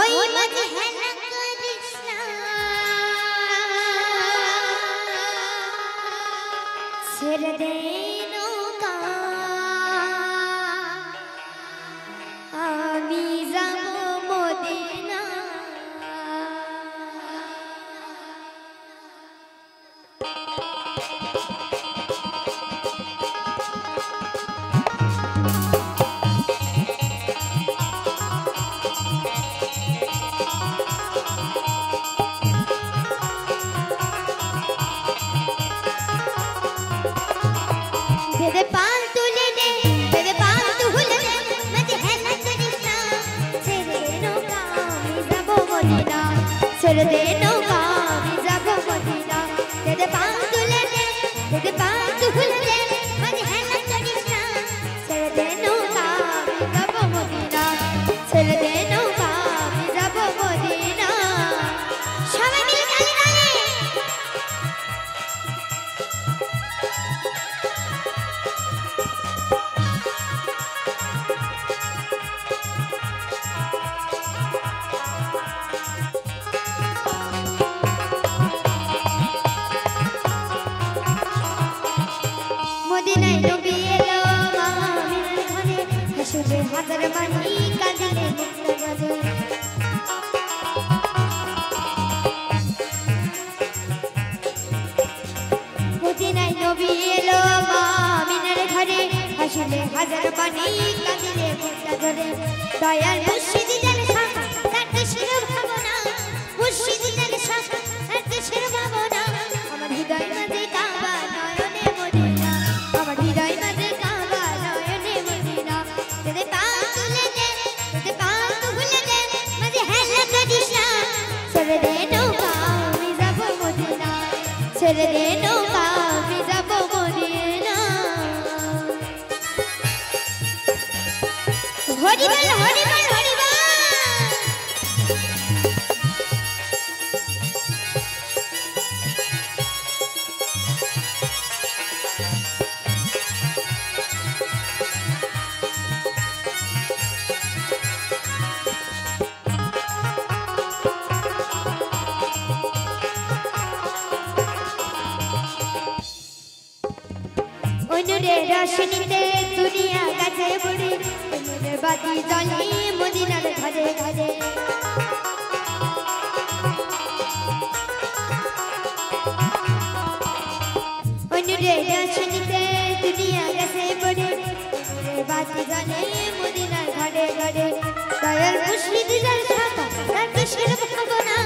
ওই মাঝে হেলা করিস না ছেড়ে দে নৌকা আমি যাব মদিনা दे पाल तुले दे दे पाल तुले दे मजे हेला करिस ना ছেড়ে দে নৌকা আমি যাব মদিনা ছেড়ে দে নৌকা আমি যাব মদিনা দে পাল তুলে দে পাল তুলে দে মजे হেলা করিস না ছেড়ে দে নৌকা আমি যাব মদিনা ছেড়ে দে নৌকা আমি যাব মদিনা সবাই মিলে তালি তালি মদিনায় নবী এলো মা আমিনার ঘরে হাসরে হাজার বাণী কাঁদিলে মুক্তা গাজে মদিনায় নবী এলো মা আমিনার ঘরে হাসরে হাজার বাণী কাঁদিলে মুক্তা ধরে দয়াল মুর্শিদের শাখা তার দেশের ভাবনা মুর্শিদের শাখা তার দেশের ভাবনা আমার হৃদয় মাঝে কাবা নয়নে মদিনা আমার হৃদয় মাঝে কাবা নয়নে মদিনা দে পাল তুলে দে পাল তুলে দে মাঝে হেলা করিস না ছেড়ে দে নৌকা আমি যাব মদিনা ছেড়ে দে নৌকা আমি যাব মদিনা হরি বল হরি বল হরি বল অনুরের রশনিতে দুনিয়া গাছে বুড়ি অনুরের বাতি জ্বলে মদিনার ঘরে ঘরে অনুরের রশনিতে দুনিয়া গাছে বুড়ি অনুরের বাতি জ্বলে মদিনার ঘরে ঘরে দয়াল মুর্শিদের শাখা তার দেশের ভাবনা